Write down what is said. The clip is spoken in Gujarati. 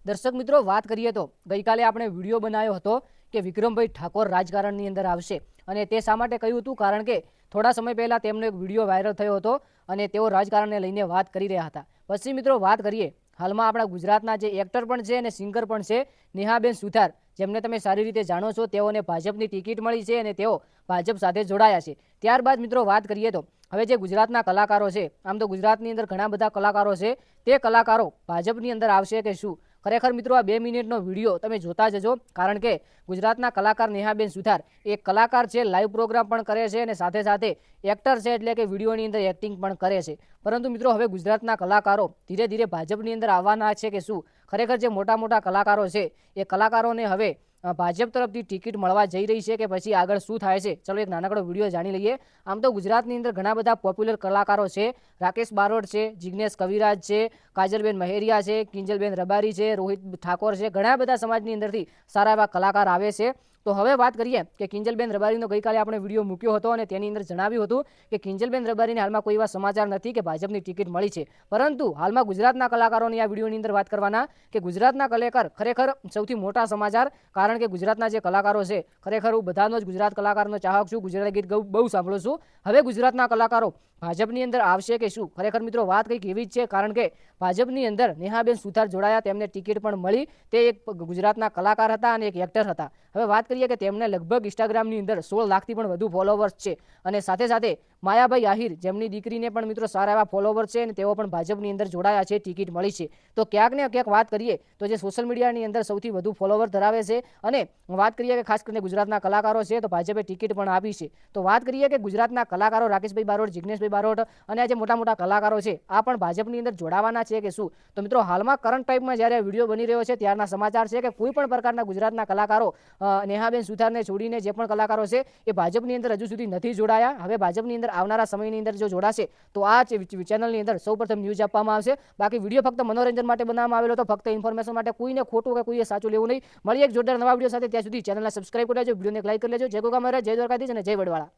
દર્શક મિત્રો, વાત કરીએ તો ગઈકાલે આપણે વિડીયો બનાવ્યો હતો કે વિક્રમભાઈ ઠાકોર રાજકારણની અંદર આવશે અને તે શા માટે કહ્યું હતું? કારણ કે થોડા સમય પહેલા તેમનો એક વિડીયો વાયરલ થયો હતો અને તેઓ રાજકારણને લઈને વાત કરી રહ્યા હતા. પછી મિત્રો વાત કરીએ, હાલમાં આપણા ગુજરાતના જે એક્ટર પણ છે અને સિંગર પણ છે, નેહાબેન સુથાર, જેમને તમે સારી રીતે જાણો છો, તેઓને ભાજપની ટિકિટ મળી છે અને તેઓ ભાજપ સાથે જોડાયા છે. ત્યારબાદ મિત્રો વાત કરીએ તો હવે જે ગુજરાતના કલાકારો છે, આમ તો ગુજરાતની અંદર ઘણા બધા કલાકારો છે, તે કલાકારો ભાજપની અંદર આવશે કે શું? ખરેખર મિત્રો આ 2 મિનિટનો વિડીયો તમે જોતા જજો, કારણ કે ગુજરાતના કલાકાર નેહાબેન સુથાર એક કલાકાર છે, લાઈવ પ્રોગ્રામ પણ કરે છે અને સાથે સાથે એક્ટર છે, એટલે કે વિડીયોની અંદર એક્ટિંગ પણ કરે છે. પરંતુ મિત્રો હવે ગુજરાતના કલાકારો ધીરે ધીરે ભાજપની અંદર આવવાના છે કે શું? ખરેખર જે મોટા મોટા કલાકારો છે એ કલાકારોને હવે ભાજપ તરફથી ટિકિટ મળવા જઈ રહી છે કે પછી આગળ શું થાય છે? ચલો એક નાનકડો વિડીયો જાણી લઈએ. આમ તો ગુજરાતની અંદર ઘણા બધા પોપ્યુલર કલાકારો છે. રાકેશ બારોટ છે, જિગ્નેશ કવિરાજ છે, કાજલબેન મહેરિયા છે, કિંજલબેન રબારી છે, રોહિત ઠાકોર છે, ઘણા બધા સમાજની અંદરથી સારા એવા કલાકાર આવે છે. તો હવે વાત કરીએ કે કિંજલબેન રબારીનો ગઈકાલે આપણે વિડીયો મૂક્યો હતો અને તેની અંદર જણાવ્યું હતું કે કિંજલબેન રબારીને હાલમાં કોઈ એવા સમાચાર નથી કે ભાજપની ટિકિટ મળી છે. પરંતુ હાલમાં ગુજરાતના કલાકારોની આ વિડીયોની અંદર વાત કરવાના કે ગુજરાતના કલાકાર ખરેખર સૌથી મોટા સમાચાર, કારણ કે ગુજરાતના જે કલાકારો છે, ખરેખર હું બધાનો જ ગુજરાત કલાકારનો ચાહક છું, ગુજરાતી ગીત બહુ સાંભળું છું. હવે ગુજરાતના કલાકારો ભાજપની અંદર આવશે કે શું? ખરેખર મિત્રો વાત કંઈક એવી જ છે, કારણ કે ભાજપની અંદર નેહાબેન સુથાર જોડાયા, તેમને ટિકિટ પણ મળી. તે એક ગુજરાતના કલાકાર હતા અને એક એક્ટર હતા. હવે વાત કરીએ કે તેમને લગભગ ઇન્સ્ટાગ્રામની અંદર 16 લાખથી પણ વધુ ફોલોવર્સ છે અને સાથે સાથે માયાભાઈ આહિર, જેમની દીકરીને પણ મિત્રો સારા એવા ફોલોવર છે અને તેઓ પણ ભાજપની અંદર જોડાયા છે, ટિકિટ મળી છે. તો ક્યાંક ને ક્યાંક વાત કરીએ તો જે સોશિયલ મીડિયાની અંદર સૌથી વધુ ફોલોવર ધરાવે છે અને વાત કરીએ કે ખાસ કરીને ગુજરાતના કલાકારો છે, તો ભાજપે ટિકિટ પણ આપી છે. તો વાત કરીએ કે ગુજરાતના કલાકારો રાકેશભાઈ બારોટ, જિગ્નેશભાઈ બારોટ અને આ જે મોટા મોટા કલાકારો છે, આ પણ ભાજપની અંદર જોડાવાના છે કે શું? તો મિત્રો હાલમાં કરંટ ટાઈમમાં જ્યારે વિડીયો બની રહ્યો છે ત્યારના સમાચાર છે કે કોઈ પણ પ્રકારના ગુજરાતના કલાકારો નેહાબેન સુથારને છોડીને જે પણ કલાકારો છે એ ભાજપની અંદર હજુ સુધી નથી જોડાયા. હવે ભાજપની અંદર આવનારા સમયની અંદર જો જોડાશે તો આ ચેનલની અંદર સૌપ્રથમ ન્યૂઝ આપવામાં આવશે. બાકી વિડીયો ફક્ત મનોરંજન માટે બનાવવામાં આવેલો હતો, ફક્ત ઇન્ફોર્મેશન માટે. કોઈને ખોટું કે કોઈએ સાચું લેવું નહીં. મળીએ એક જોરદાર નવા વિડીયો સાથે. ત્યાં સુધી ચેનલને સબસ્ક્રાઇબ કરી લેજો, વિડીયોને લાઈક કરી લેજો. જય ગોગા મહારાજ, જય દ્વારકાધીશ અને જય વડવાળા.